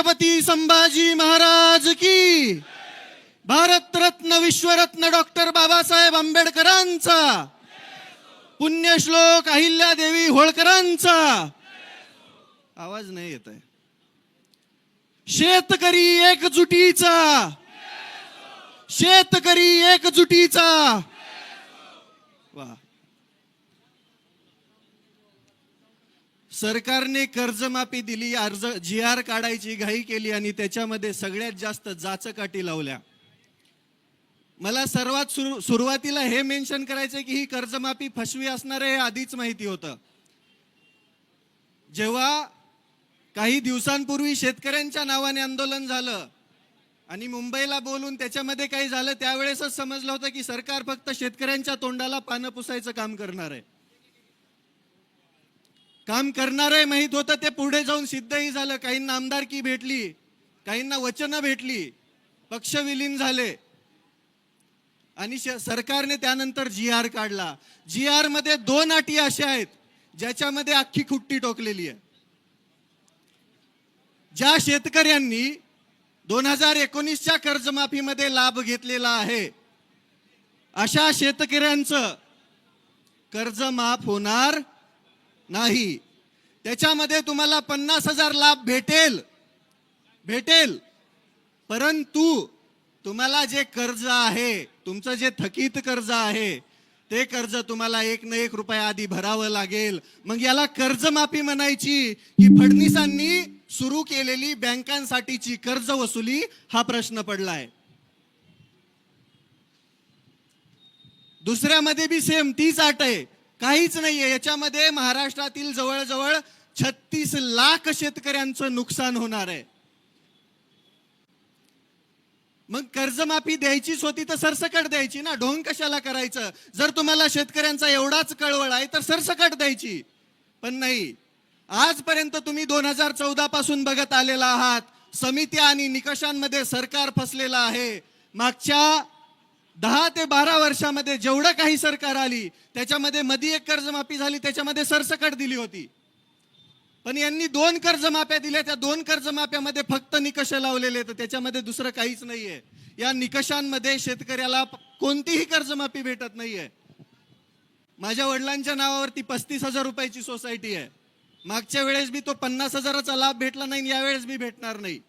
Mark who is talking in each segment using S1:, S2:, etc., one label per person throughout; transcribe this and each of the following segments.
S1: छत्रपती संभाजी महाराज की, भारत रत्न विश्वरत्न डॉक्टर बाबासाहेब आंबेडकरांचा, पुण्यश्लोक अहिल्यादेवी होळकरांचा आवाज नाही येत आहे. शेतकरी एकजुटीचा, शेतकरी एकजुटीचा. वा. सरकारने कर्जमाफी दिली, अर्ज GR काढायची घाई केली आणि त्याच्यामध्ये सगळ्यात जास्त जाचकाठी लावल्या. मला सर्वात सुरुवातीला हे मेन्शन करायचं की ही कर्जमाफी फसवी असणार आहे हे आधीच माहिती होतं. जेव्हा काही दिवसांपूर्वी शेतकऱ्यांच्या नावाने आंदोलन झालं आणि मुंबईला बोलून त्याच्यामध्ये काही झालं, त्यावेळेसच समजलं होतं की सरकार फक्त शेतकऱ्यांच्या तोंडाला पानं पुसायचं काम करणार आहे. काम करणार आहे माहित होतं, ते पुढे जाऊन सिद्धही झालं. काहींना आमदारकी भेटली, काहींना वचनं भेटली, पक्ष विलीन झाले आणि सरकारने त्यानंतर GR काढला. GR मध्ये 2 अटी अशा आहेत ज्याच्यामध्ये अख्खी खुट्टी टोकलेली आहे. ज्या शेतकऱ्यांनी 2019च्या कर्जमाफीमध्ये लाभ घेतलेला आहे अशा शेतकऱ्यांचं कर्ज माफ होणार नाही. त्याच्यामध्ये तुम्हाला 50,000 लाभ भेटेल, परंतु तुम्हाला जे कर्ज आहे, तुमचं जे थकीत कर्ज आहे, ते कर्ज तुम्हाला 1 ना 1 रुपया आधी भरावं लागेल. मग याला कर्जमाफी म्हणायची की फडणवीसांनी सुरू केलेली बँकांसाठीची कर्ज वसुली, हा प्रश्न पडलाय. दुसऱ्यामध्ये बी सेम तीच अट आहे, काहीच नाहीये. याच्यामध्ये महाराष्ट्रातील जवळजवळ 36 लाख शेतकऱ्यांचं नुकसान होणार आहे. मग कर्जमाफी द्यायचीच होती तर सरसकट द्यायची ना, ढोंग कशाला करायचं? जर तुम्हाला शेतकऱ्यांचा एवढाच कळवळ आहे तर सरसकट द्यायची. पण नाही, आजपर्यंत तुम्ही 2014 पासून बघत आलेला आहात. समित्या आणि निकषांमध्ये सरकार फसलेलं आहे. मागच्या 10 ते 12 वर्षामध्ये जेवढं काही सरकार आली त्याच्यामध्ये मध्ये एक कर्जमाफी झाली, त्याच्यामध्ये सरसकट दिली होती. पण यांनी 2 कर्जमाफ्या दिल्या, त्या 2 कर्जमाफ्यामध्ये फक्त निकष लावलेले, तर त्याच्यामध्ये दुसरं काहीच नाहीये. या निकषांमध्ये शेतकऱ्याला कोणतीही कर्जमाफी भेटत नाहीये. माझ्या वडिलांच्या नावावरती 35,000 रुपयाची सोसायटी आहे. मागच्या वेळेस बी तो 50,000चा लाभ भेटला नाही, यावेळेस बी भेटणार नाही.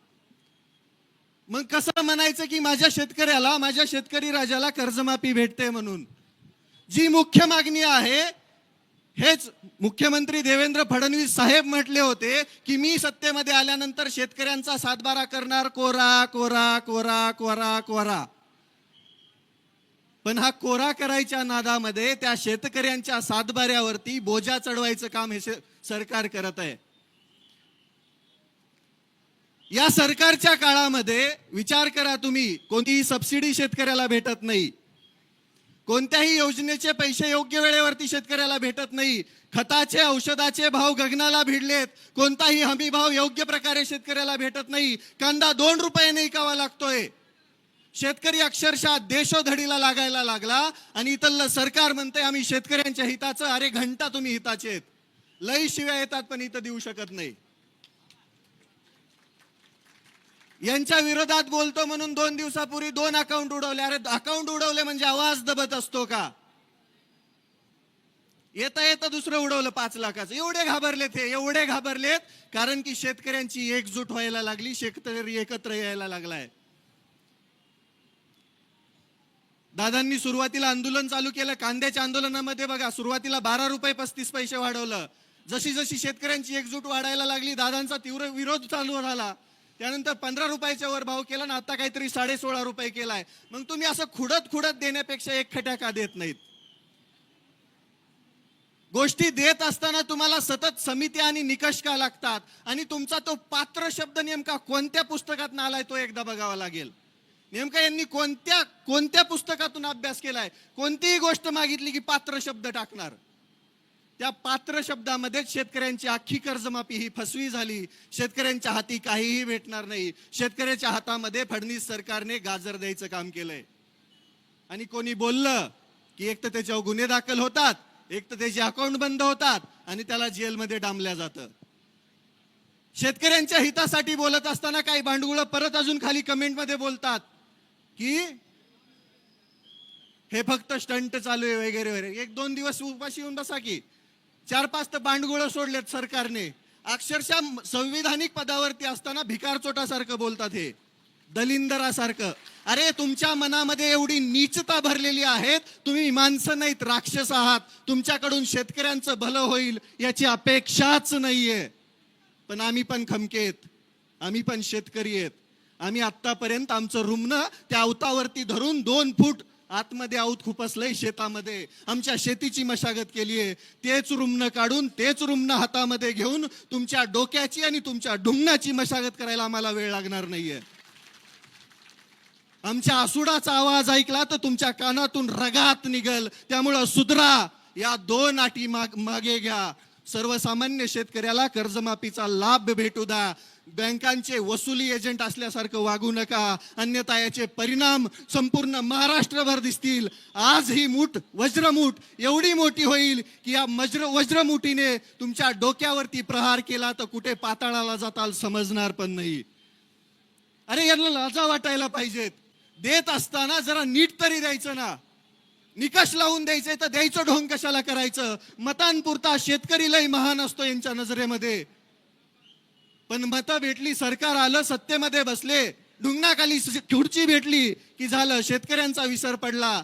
S1: मग कसं म्हणायचं की माझ्या शेतकऱ्याला, माझ्या शेतकरी राजाला कर्जमाफी भेटते म्हणून? जी मुख्य मागणी आहे, हेच मुख्यमंत्री देवेंद्र फडणवीस साहेब म्हटले होते की मी सत्तेमध्ये आल्यानंतर शेतकऱ्यांचा सातबारा करणार, कोरा कोरा कोरा कोरा कोरा. पण हा कोरा करायच्या नादामध्ये त्या शेतकऱ्यांच्या सातबाऱ्यावरती बोजा चढवायचं काम हे सरकार करत आहे. या सरकारच्या काळामध्ये विचार करा तुम्ही, कोणतीही सबसिडी शेतकऱ्याला भेटत नाही, कोणत्याही योजनेचे पैसे योग्य वेळेवरती शेतकऱ्याला भेटत नाही, खताचे औषधाचे भाव गगनाला भिडलेत, कोणताही हमी भाव योग्य प्रकारे शेतकऱ्याला भेटत नाही. कांदा 2 रुपयाने विकावा लागतोय. शेतकरी अक्षरशः देशोधडीला लागायला लागला आणि इथलं सरकार म्हणते आम्ही शेतकऱ्यांच्या हिताचं. अरे घंटा तुम्ही हिताचे आहेत, लई शिव्या येतात पण इथं देऊ शकत नाही. यांच्या विरोधात बोलतो म्हणून 2 दिवसापूर्वी 2 अकाउंट उडवले. अरे अकाउंट उडवले म्हणजे आवाज दबत असतो का? येता येता दुसरं उडवलं 5 लाखाचं. एवढे घाबरलेत हे, एवढे घाबरलेत कारण की शेतकऱ्यांची एकजूट व्हायला लागली, शेतकरी एकत्र यायला लागलाय. दादांनी सुरुवातीला आंदोलन चालू केलं. कांद्याच्या आंदोलनामध्ये बघा, सुरुवातीला 12 रुपये 35 पैसे वाढवलं. जशी जशी शेतकऱ्यांची एकजूट वाढायला लागली, दादांचा तीव्र विरोध चालू झाला. त्यानंतर 15 रुपयाच्या वर भाव केला ना, आता काहीतरी 16.5 रुपये केलाय. मग तुम्ही असं खुडत देण्यापेक्षा एक खट्या का देत नाहीत? गोष्टी देत असताना तुम्हाला सतत समित्या आणि निकष का लागतात? आणि तुमचा तो पात्र शब्द नेमका कोणत्या पुस्तकात आलाय तो एकदा बघावा लागेल. नेमका यांनी कोणत्या पुस्तकातून अभ्यास केलाय? कोणतीही गोष्ट मागितली की पात्र शब्द टाकणार. त्या पात्र शब्दामध्ये शेतकऱ्यांची अख्खी कर्जमाफी ही फसवी झाली. शेतकऱ्यांच्या हाती काहीही भेटणार नाही. शेतकऱ्याच्या हातामध्ये फडणवीस सरकारने गाजर द्यायचं काम केलंय. आणि कोणी बोललं की एक तर त्याच्यावर गुन्हे दाखल होतात, एक तर त्याचे अकाउंट बंद होतात आणि त्याला जेलमध्ये डांबल्या जातं. शेतकऱ्यांच्या हितासाठी बोलत असताना काही भांडुळं परत अजून खाली कमेंटमध्ये बोलतात की हे फक्त स्टंट चालू आहे वगैरे वगैरे. एक दोन दिवस उपाशी येऊन बसा की. 4-5 तर भांडगुळं सोडलेत सरकारने. अक्षरशः संविधानिक पदावरती असताना भिकार चोटासारखं बोलतात, हे दलिंदरासारखं. अरे तुमच्या मनामध्ये एवढी नीचता भरलेली आहे, तुम्ही माणसं नाहीत, राक्षस आहात. तुमच्याकडून शेतकऱ्यांचं भलं होईल याची अपेक्षाच नाहीये. पण आम्ही पण खमकेत, आम्ही पण शेतकरी आहेत. आम्ही आतापर्यंत आमचं रुमणं त्या अवतावरती धरून 2 फूट आतमध्ये आऊत खुपसलंय शेतामध्ये. आमच्या शेतीची मशागत केली आहे. तेच रुमणं काढून, तेच रुमणं हातामध्ये घेऊन तुमच्या डोक्याची आणि तुमच्या ढुंगणाची मशागत करायला आम्हाला वेळ लागणार नाहीये. आमच्या आसुडाचा आवाज ऐकला तर तुमच्या कानातून रगात निघल. त्यामुळं सुधरा, या 2 अटी मागे घ्या. सर्वसामान्य शेतकऱ्याला कर्जमाफीचा लाभ भेटू द्या. बँकांचे वसुली एजंट असल्यासारखं वागू नका, अन्यथा याचे परिणाम संपूर्ण महाराष्ट्रभर दिसतील. आज ही मूठ, वज्रमूठ एवढी मोठी होईल की या वज्रमुठीने तुमच्या डोक्यावरती प्रहार केला तर कुठे पाताळाला जाताल समजणार पण नाही. अरे यांना लाजा वाटायला पाहिजेत. देत असताना जरा नीट तरी द्यायचं ना. निकष लावून द्यायचंय तर द्यायचं ढोंग कशाला करायचं. मतांपुरता शेतकरी लय महान असतो यांच्या नजरेमध्ये. पण मतं भेटली, सरकार आलं, सत्तेमध्ये बसले, ढुंगणाखाली खुर्ची भेटली की झालं, शेतकऱ्यांचा विसर पडला.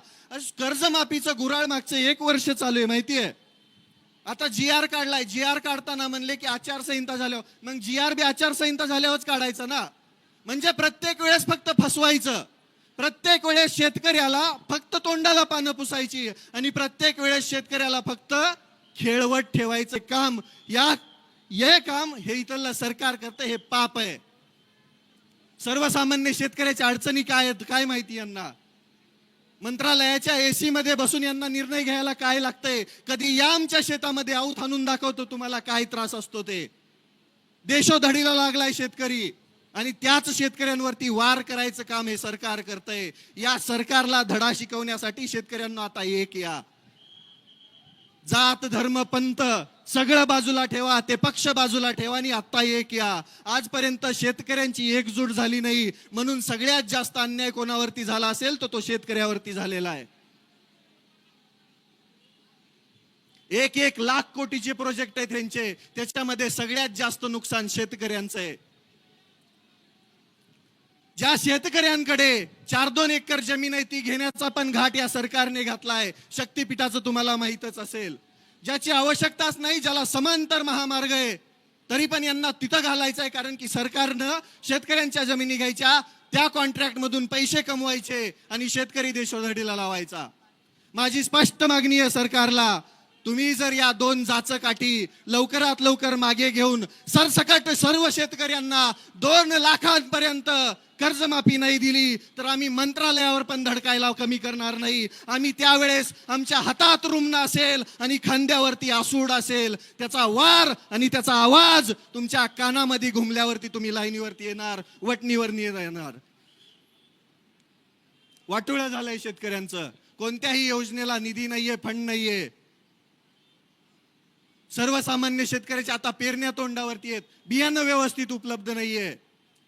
S1: कर्जमाफीचं गुऱ्हाळ मागचं 1 वर्ष चालू आहे माहितीये. आता GR काढलाय. GR काढताना म्हणले की आचारसंहिता झाल्यावर, मग GR बी आचारसंहिता झाल्यावरच काढायचा ना. म्हणजे प्रत्येक वेळेस फक्त फसवायचं, प्रत्येक वेळेस शेतकऱ्याला फक्त तोंडाला पानं पुसायची आणि प्रत्येक वेळेस शेतकऱ्याला फक्त खेळवत ठेवायचं काम. हे काम हे इथलं सरकार करतं, हे पाप आहे. सर्वसामान्य शेतकऱ्याच्या अडचणी काय आहेत काय माहिती यांना. मंत्रालयाच्या AC मध्ये बसून यांना निर्णय घ्यायला काय लागतंय. कधी या आमच्या शेतामध्ये आऊत आणून दाखवतो तुम्हाला काय त्रास असतो ते. देशोधडीला लागलाय शेतकरी आणि त्याच शेतकऱ्यांवरती वार करायचं काम हे सरकार करतंय. या सरकारला धडा शिकवण्यासाठी शेतकऱ्यांना आता एक या. जात धर्म पंथ सगळं बाजूला ठेवा, ते पक्ष बाजूला ठेवा आणि आता एक या. आजपर्यंत शेतकऱ्यांची एकजूट झाली नाही, म्हणून सगळ्यात जास्त अन्याय कोणावरती झाला असेल तर तो शेतकऱ्यावरती झालेला आहे. 1-1 लाख कोटीचे प्रोजेक्ट आहेत त्यांचे, त्याच्यामध्ये सगळ्यात जास्त नुकसान शेतकऱ्यांचं आहे. ज्या शेतकऱ्यांकडे 4-2 एकर जमीन आहे ती घेण्याचा पण घाट या सरकारने घातलाय. शक्तीपीठाचं तुम्हाला माहीतच असेल. ज्याची आवश्यकताच नाही, ज्याला समांतर महामार्ग आहे, तरी पण यांना तिथं घालायचं आहे. कारण की सरकारनं शेतकऱ्यांच्या जमिनी घ्यायच्या, त्या कॉन्ट्रॅक्ट मधून पैसे कमवायचे आणि शेतकरी देशोधडीला लावायचा. माझी स्पष्ट मागणी आहे सरकारला, तुम्ही जर या 2 जाचकाठी लवकरात लवकर मागे घेऊन सरसकट सर्व शेतकऱ्यांना 2 लाखांपर्यंत कर्जमाफी नाही दिली तर आम्ही मंत्रालयावर पण धडकायला कमी करणार नाही. आम्ही त्यावेळेस आमच्या हातात रुमणं असेल आणि खांद्यावरती आसूड असेल, त्याचा वार आणि त्याचा आवाज तुमच्या कानामध्ये घुमल्यावरती तुम्ही लाईनीवरती येणार, वटणीवर येणार. वाटोळं झालंय शेतकऱ्यांचं. कोणत्याही योजनेला निधी नाहीये, फंड नाहीये. सर्वसामान्य शेतकऱ्याच्या आता पेरण्या तोंडावरती आहेत, बियाणं व्यवस्थित उपलब्ध नाहीये.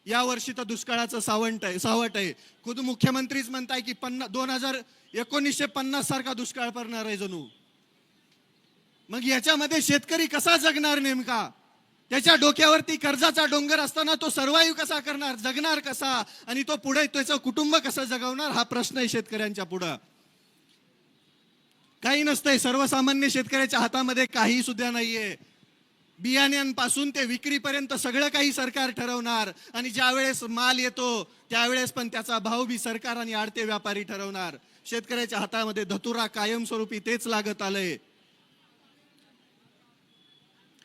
S1: या वर्षी तर दुष्काळाचं सावट आहे. खुद मुख्यमंत्रीच म्हणताय की 1950 सारखा दुष्काळ पडणार आहे जणू. मग याच्यामध्ये शेतकरी कसा जगणार नेमका. त्याच्या डोक्यावरती कर्जाचा डोंगर असताना तो सर्वाइव्ह कसा करणार, जगणार कसा आणि तो पुढे त्याचं कुटुंब कसं जगवणार, हा प्रश्न आहे शेतकऱ्यांच्या पुढं. काही नसतंय, सर्वसामान्य शेतकऱ्याच्या हातामध्ये काही सुद्धा नाहीये. बियाण्यांपासून ते विक्रीपर्यंत सगळं काही सरकार ठरवणार आणि ज्यावेळेस माल येतो त्यावेळेस पण त्याचा भाव बी सरकार आणि आडते व्यापारी ठरवणार. शेतकऱ्याच्या हातामध्ये धतुरा कायमस्वरूपी तेच लागत आलंय.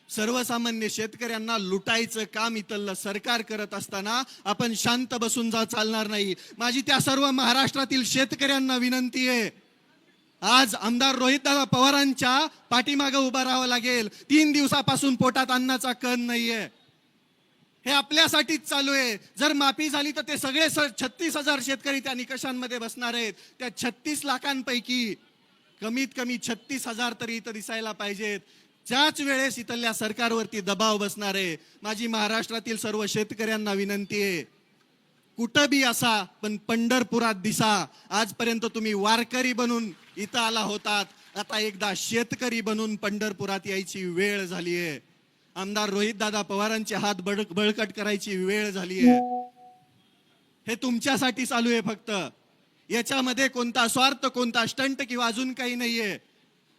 S1: सर्वसामान्य शेतकऱ्यांना लुटायचं काम इथलं सरकार करत असताना आपण शांत बसून चालणार नाही. माझी त्या सर्व महाराष्ट्रातील शेतकऱ्यांना विनंती आहे, आज आमदार रोहितदादा पवारांच्या पाठीमागे उभा राहावं लागेल. 3 दिवसापासून पोटात अन्नाचा कण नाहीये. हे आपल्यासाठीच चालू आहे. जर माफी झाली तर ते सगळे 36,000 शेतकरी त्या निकषांमध्ये बसणार आहेत. त्या 36 लाखांपैकी कमीत कमी 36,000 तरी इथं दिसायला पाहिजेत. त्याच वेळेस इथल्या सरकारवरती दबाव बसणार आहे. माझी महाराष्ट्रातील सर्व शेतकऱ्यांना विनंती आहे, कुठं बी असा पण पंढरपुरात दिसा. आजपर्यंत तुम्ही वारकरी बनून इथं आला होतात, आता एकदा शेतकरी बनून पंढरपुरात यायची वेळ झाली आहे. आमदार रोहितदादा पवारांचे हात बळकट करायची वेळ झाली आहे. हे तुमच्यासाठी चालू आहे फक्त. याच्यामध्ये कोणता स्वार्थ, कोणता स्टंट किंवा अजून काही नाहीये.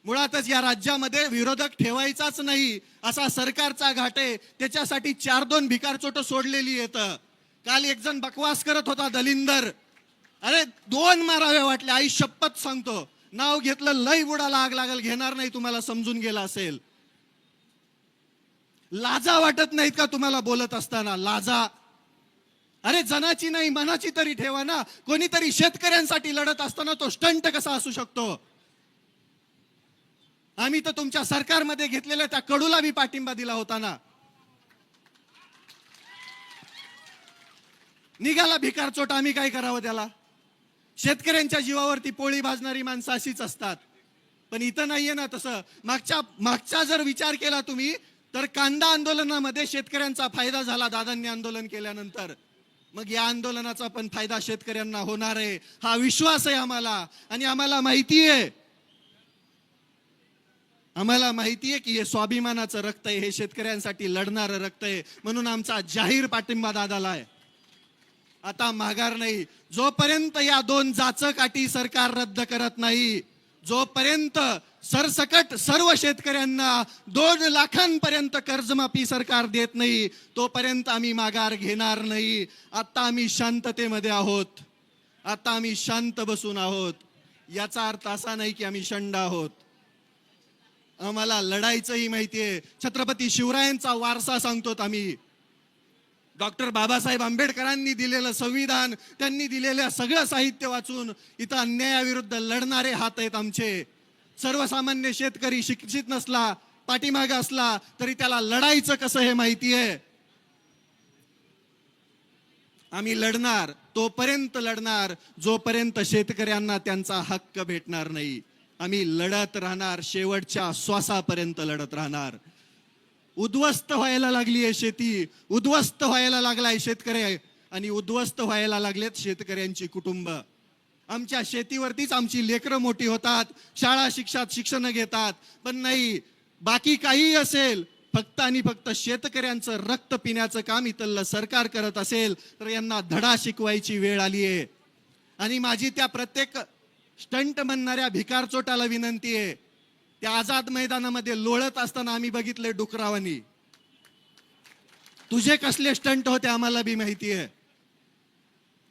S1: मुळातच या राज्यामध्ये विरोधक ठेवायचाच नाही असा सरकारचा घाट आहे. त्याच्यासाठी 4-2 भिकारचोट सोडलेली येतं. काल एक जण बकवास करत होता, दलिंदर. अरे 2 मारावे वाटले, आई शपथ सांगतो. नाव घेतलं लय बुडाला आग लागल, घेणार नाही, तुम्हाला समजून गेला असेल. लाजा वाटत नाहीत का तुम्हाला बोलत असताना? लाजा. अरे जनाची नाही मनाची तरी ठेवा ना. कोणीतरी शेतकऱ्यांसाठी लढत असताना तो स्टंट कसा असू शकतो? आम्ही तर तुमच्या सरकारमध्ये घेतलेल्या त्या कडूला बी पाठिंबा दिला होता ना. निघाला भिकार चोट, आम्ही काय करावं त्याला? शेतकऱ्यांच्या जीवावरती पोळी भाजणारी माणसं अशीच असतात. पण इथं नाहीये ना तसं. मागचा जर विचार केला तुम्ही तर कांदा आंदोलनामध्ये शेतकऱ्यांचा फायदा झाला दादांनी आंदोलन केल्यानंतर. मग या आंदोलनाचा पण फायदा शेतकऱ्यांना होणार आहे हा विश्वास आहे आम्हाला. आणि आम्हाला माहिती आहे की हे स्वाभिमानाचं रक्त आहे, हे शेतकऱ्यांसाठी लढणारं रक्त आहे. म्हणून आमचा जाहीर पाठिंबा दादाला आहे. आता माघार नाही. जोपर्यंत या 2 जाचकाठी सरकार रद्द करत नाही, जोपर्यंत सरसकट सर्व शेतकऱ्यांना 2 लाखांपर्यंत कर्जमाफी सरकार देत नाही, तोपर्यंत आम्ही माघार घेणार नाही. आता आम्ही शांततेमध्ये आहोत. आता आम्ही शांत बसून आहोत. याचा अर्थ असा नाही की आम्ही शंड आहोत. आम्हाला लढायचंही माहितीये. छत्रपती शिवरायांचा वारसा सांगतोत आम्ही. डॉक्टर बाबासाहेब आंबेडकरांनी दिलेलं संविधान, त्यांनी दिलेलं सगळं साहित्य वाचून इथं अन्यायाविरुद्ध लढणारे हात आहेत आमचे. सर्वसामान्य शेतकरी शिक्षित नसला, पाठीमागे असला तरी त्याला लढायचं कसं हे माहिती आहे. आम्ही लढणार, तोपर्यंत लढणार जोपर्यंत शेतकऱ्यांना त्यांचा हक्क भेटणार नाही. आम्ही लढत राहणार, शेवटच्या श्वासापर्यंत लढत राहणार. उद्ध्वस्त व्हायला लागली आहे शेती, उद्ध्वस्त व्हायला लागलाय शेतकरी, आणि उद्ध्वस्त व्हायला लागलेत शेतकऱ्यांची कुटुंब. आमच्या शेतीवरतीच आमची लेकरं मोठी होतात, शाळा शिक्षण घेतात. पण नाही, बाकी काही असेल, फक्त आणि फक्त शेतकऱ्यांचं रक्त पिण्याचं काम इथलं सरकार करत असेल तर यांना धडा शिकवायची वेळ आली आहे. आणि माझी त्या प्रत्येक स्टंट म्हणणाऱ्या भिकारचोटाला विनंती आहे. त्या आझाद मैदानामध्ये लोळत असताना आम्ही बघितले डुकरावानी. तुझे कसले स्टंट होते आम्हाला बी माहिती आहे.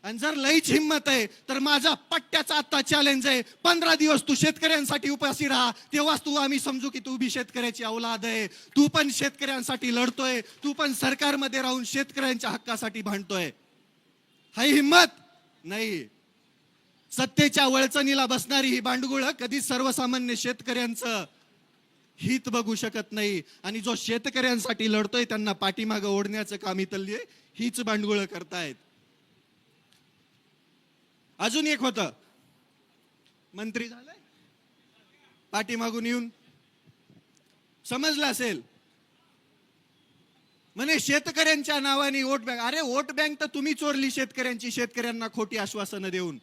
S1: आणि जर लईच हिंमत आहे तर माझा पट्ट्याचा आता चॅलेंज आहे, 15 दिवस तू शेतकऱ्यांसाठी उपाशी राहा, तेव्हाच तू आम्ही समजू की तू बी शेतकऱ्याची औलाद आहे. तू पण शेतकऱ्यांसाठी लढतोय, तू पण सरकारमध्ये राहून शेतकऱ्यांच्या हक्कासाठी भांडतोय. हाही हिंमत नाही. सत्तेच्या वळचणीला बसणारी ही बांडगुळ कधीच सर्वसामान्य शेतकऱ्यांचं हित बघू शकत नाही. आणि जो शेतकऱ्यांसाठी लढतोय त्यांना पाठीमागं ओढण्याचं काम इथली हीच बांडगुळ करतायत. अजून एक होतं, मंत्री झालाय पाठीमागून येऊन, समजलं असेल, म्हणे शेतकऱ्यांच्या नावाने वोट बँक. अरे वोट बँक तर तुम्ही चोरली शेतकऱ्यांची, शेतकऱ्यांना खोटी आश्वासनं देऊन.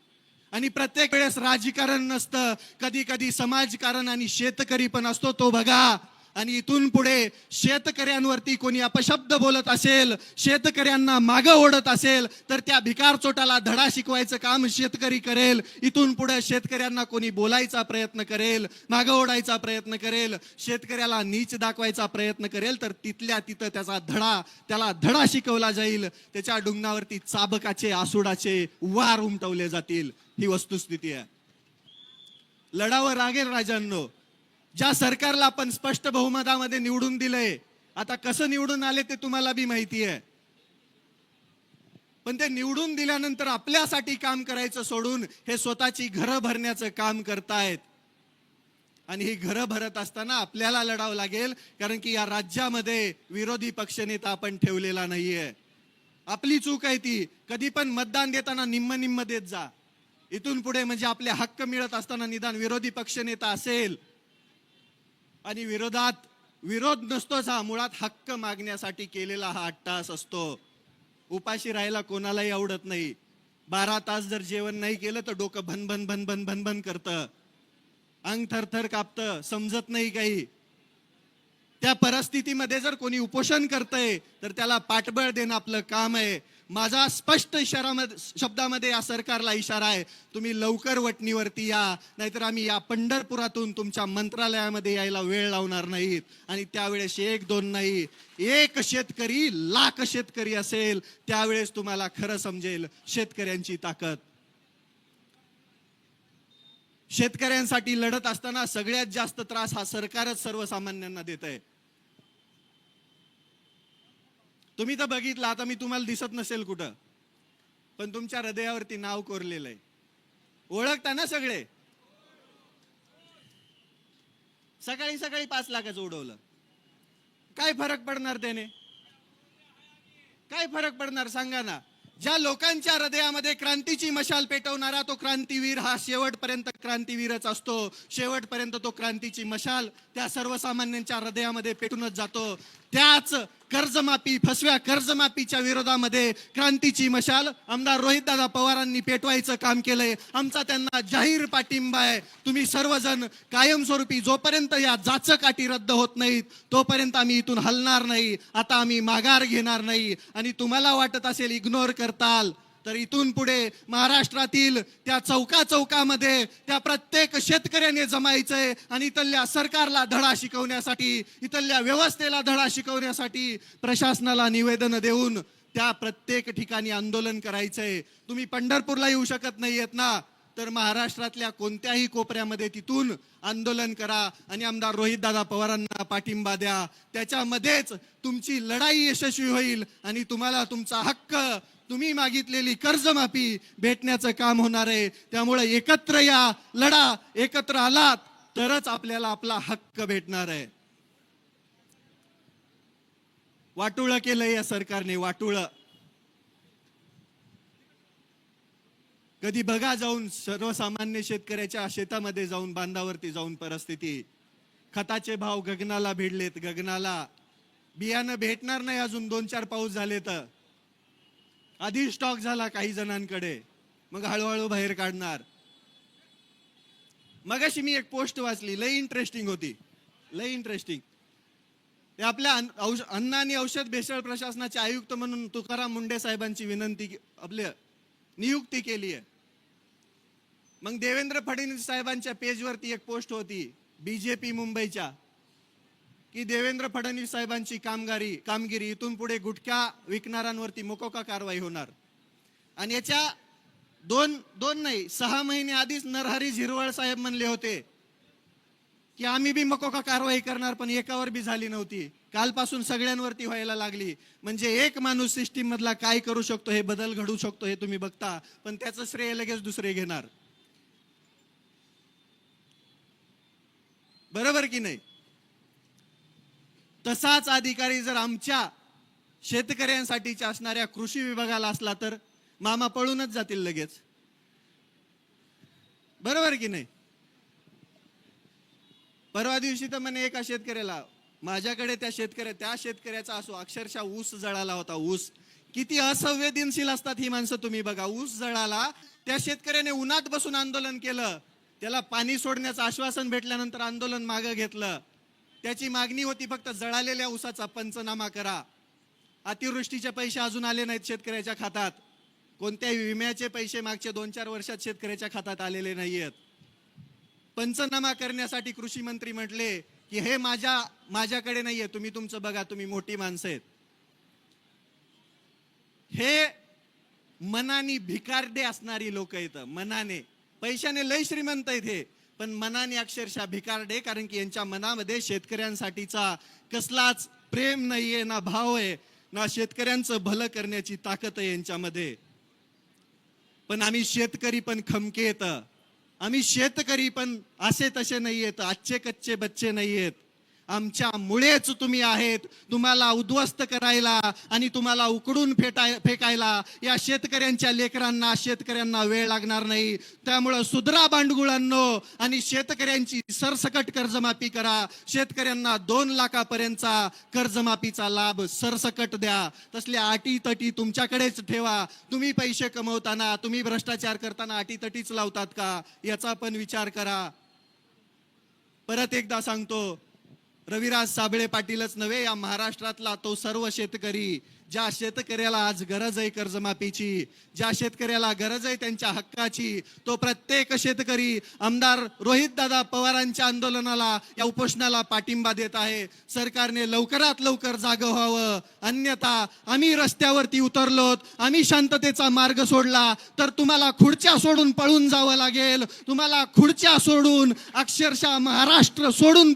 S1: आणि प्रत्येक वेळेस राजकारण नसतं, कधी कधी समाजकारण आणि शेतकरी पण असतो, तो बघा. आणि इथून पुढे शेतकऱ्यांवरती कोणी अपशब्द बोलत असेल, शेतकऱ्यांना मागं ओढत असेल तर त्या भिकारचोटाला धडा शिकवायचं काम शेतकरी करेल. इथून पुढे शेतकऱ्यांना कोणी बोलायचा प्रयत्न करेल, मागं ओढायचा प्रयत्न करेल, शेतकऱ्याला नीच दाखवायचा प्रयत्न करेल तर तिथल्या तिथं त्याला धडा शिकवला जाईल. त्याच्या डुंगणावरती चाबकाचे आसुडाचे वार उमटवले जातील. ही वस्तुस्थिती आहे. लढावं लागेल राजांनो. ज्या सरकारला आपण स्पष्ट बहुमतामध्ये निवडून दिलंय, आता कसं निवडून आले ते तुम्हाला बी माहिती आहे. पण ते निवडून दिल्यानंतर आपल्यासाठी काम करायचं सोडून हे स्वतःची घरं भरण्याचं काम करतायत. आणि ही घरं भरत असताना आपल्याला लढावं लागेल, कारण की या राज्यामध्ये विरोधी पक्षनेता आपण ठेवलेला नाहीये. आपली चूक आहे ती. कधी पण मतदान देताना निम्म निम्म देत जा. इथून पुढे म्हणजे आपले हक्क मिळत असताना निदान विरोधी पक्षनेता असेल आणि विरोधात विरोध नसतोच, हा मुळात हक्क मागण्यासाठी केलेला हा अट्टहास असतो. उपाशी राहायला कोणालाही आवडत नाही. 12 तास जर जेवण नाही केलं तर डोकं भनभन भनभन भनभन करतं, अंग थरथर कापतं, समजत नाही काही. त्या परिस्थितीमध्ये जर कोणी उपोषण करतंय तर त्याला पाठबळ देणं आपलं काम आहे. माझा स्पष्ट शब्दामध्ये या सरकारला इशारा आहे, तुम्ही लवकर वटणीवरती या, नाहीतर आम्ही या पंढरपुरातून तुमच्या मंत्रालयामध्ये यायला वेळ लावणार नाहीत. आणि त्यावेळेस 1-2 नाही, 1 शेतकरी लाख शेतकरी असेल, त्यावेळेस तुम्हाला खरं समजेल शेतकऱ्यांची ताकद. शेतकऱ्यांसाठी लढत असताना सगळ्यात जास्त त्रास हा सरकारच सर्वसामान्यांना देत आहे. तुम्ही तर बघितलं, आता मी तुम्हाला दिसत नसेल कुठं, पण तुमच्या हृदयावरती नाव कोरलेलं आहे. ओळखता ना सगळे? सकाळी सकाळी 5 लाखाचं उडवलं, काय फरक पडणार त्याने? काय फरक पडणार सांगा ना? ज्या लोकांच्या हृदयामध्ये क्रांतीची मशाल पेटवणारा तो क्रांतीवीर हा शेवटपर्यंत क्रांतीवीरच असतो. शेवटपर्यंत तो क्रांतीची मशाल त्या सर्वसामान्यांच्या हृदयामध्ये पेटूनच जातो. त्याच कर्जमाफी, फसव्या कर्जमाफीच्या विरोधामध्ये क्रांतीची मशाल आमदार रोहितदादा पवारांनी पेटवायचं काम केलंय. आमचा त्यांना जाहीर पाठिंबा आहे. तुम्ही सर्वजण कायमस्वरूपी, जोपर्यंत या जाचक अटी रद्द होत नाहीत तोपर्यंत आम्ही इथून हलणार नाही. आता आम्ही माघार घेणार नाही. आणि तुम्हाला वाटत असेल इग्नोर करताल, तर इथून पुढे महाराष्ट्रातील त्या चौकामध्ये त्या प्रत्येक शेतकऱ्याने जमायचंय आणि इथल्या सरकारला धडा शिकवण्यासाठी, इथल्या व्यवस्थेला धडा शिकवण्यासाठी प्रशासनाला निवेदन देऊन त्या प्रत्येक ठिकाणी आंदोलन करायचंय. तुम्ही पंढरपूरला येऊ शकत नाहीयेत ना, तर महाराष्ट्रातल्या कोणत्याही कोपऱ्यामध्ये तिथून आंदोलन करा आणि आमदार रोहितदादा पवारांना पाठिंबा द्या. त्याच्यामध्येच तुमची लढाई यशस्वी होईल आणि तुम्हाला तुमचा हक्क, तुम्ही मागितलेली कर्जमाफी भेटण्याचं काम होणार आहे. त्यामुळे एकत्र या, लढा. एकत्र आलात तरच आपल्याला आपला हक्क भेटणार आहे. वाटोळं केलं या सरकारने, वाटोळं. कधी बघा जाऊन सर्वसामान्य शेतकऱ्याच्या शेतामध्ये जाऊन, बांधावरती जाऊन परिस्थिती. खताचे भाव गगनाला भिडलेत, गगनाला. बियाणं भेटणार नाही अजून 2-4 पाऊस झाले तर. आधी स्टॉक झाला काही जणांकडे, मग हळूहळू बाहेर काढणार. मगाशी मी एक पोस्ट वाचली, लई इंटरेस्टिंग होती, लई इंटरेस्टिंग. ते आपल्या अन्न आणि औषध भेसळ प्रशासनाचे आयुक्त म्हणून तुकाराम मुंडे साहेबांची आपल्या नियुक्ती केली आहे. मग देवेंद्र फडणवीस साहेबांच्या पेजवरती एक पोस्ट होती बीजेपी मुंबईच्या, की देवेंद्र फडणवीस साहेबांची कामगिरी इथून पुढे गुटखा विकणाऱ्यांवरती मोकोका कारवाई होणार. आणि याच्या 6 महिने आधीच नरहरी झिरवळ साहेब म्हणले होते की आम्ही बी मोकोका कारवाई करणार, पण एकावर बी झाली नव्हती. कालपासून सगळ्यांवरती व्हायला लागली. म्हणजे एक माणूस सिस्टीम मधला काय करू शकतो, हे बदल घडू शकतो, हे तुम्ही बघता, पण त्याचं श्रेय लगेच दुसरे घेणार. बरोबर की नाही? तसाच अधिकारी जर आमच्या शेतकऱ्यांसाठीच्या असणाऱ्या कृषी विभागाला असला तर मामा पळूनच जातील लगेच. बरोबर की नाही? परवा दिवशी तर म्हणे एका शेतकऱ्याला, माझ्याकडे त्या शेतकऱ्याचा असो, अक्षरशः ऊस जळाला होता. ऊस किती असंवेदनशील असतात ही माणसं, तुम्ही बघा. ऊस जळाला, त्या शेतकऱ्याने उन्हात बसून आंदोलन केलं. त्याला पाणी सोडण्याचं आश्वासन भेटल्यानंतर आंदोलन मागे घेतलं. त्याची मागणी होती फक्त जळालेल्या ऊसाचा पंचनामा करा. अतिवृष्टीचे पैसे अजून आले नाहीत शेतकऱ्याच्या खात्यात. कोणत्याही विम्याचे पैसे मागच्या 2-4 वर्षात शेतकऱ्याच्या खात्यात आलेले नाहीयेत. पंचनामा करण्यासाठी कृषी मंत्री म्हटले की हे माझ्याकडे नाहीये, तुम्ही तुमचं बघा, तुम्ही मोठी माणसं आहेत. हे मनाने भिकारडे असणारी लोक आहेत. मनाने, पैशाने लय श्रीमंत आहेत हे, पण मनाने अक्षरशः भिकारडे. कारण की यांच्या मनामध्ये शेतकऱ्यांसाठीचा कसलाच प्रेम नाहीये, ना भाव आहे, ना शेतकऱ्यांचं भलं करण्याची ताकद आहे यांच्यामध्ये. पण आम्ही शेतकरी पण खमके येतं, आम्ही शेतकरी पण असे तसे नाही येत, आजचे कच्चे बच्चे नाही आहेत. आमच्यामुळेच तुम्ही आहेत. तुम्हाला उद्ध्वस्त करायला आणि तुम्हाला उकडून फेकायला या शेतकऱ्यांच्या लेकरांना, शेतकऱ्यांना वेळ लागणार नाही. त्यामुळं सुधरा बांडगुळांनो आणि शेतकऱ्यांची सरसकट कर्जमाफी करा. शेतकऱ्यांना 2 लाखापर्यंतचा कर्जमाफीचा लाभ सरसकट द्या. तसल्या अटीतटी तुमच्याकडेच ठेवा. तुम्ही पैसे कमवताना, तुम्ही भ्रष्टाचार करताना अटीतटीच लावतात का, याचा पण विचार करा. परत एकदा सांगतो, रविराज साबळे पाटीलच नव्हे, या महाराष्ट्रातला तो सर्व शेतकरी, ज्या शेतकऱ्याला आज गरज आहे कर्जमाफीची, ज्या शेतकऱ्याला गरज आहे त्यांच्या हक्काची, तो प्रत्येक शेतकरी आमदार रोहितदादा पवारांच्या आंदोलनाला, या उपोषणाला पाठिंबा देत आहे. सरकारने लवकरात लवकर जागं व्हावं, अन्यथा आम्ही रस्त्यावरती उतरलोत, आम्ही शांततेचा मार्ग सोडला तर तुम्हाला खुर्च्या सोडून पळून जावं लागेल. तुम्हाला खुर्च्या सोडून, अक्षरशः महाराष्ट्र सोडून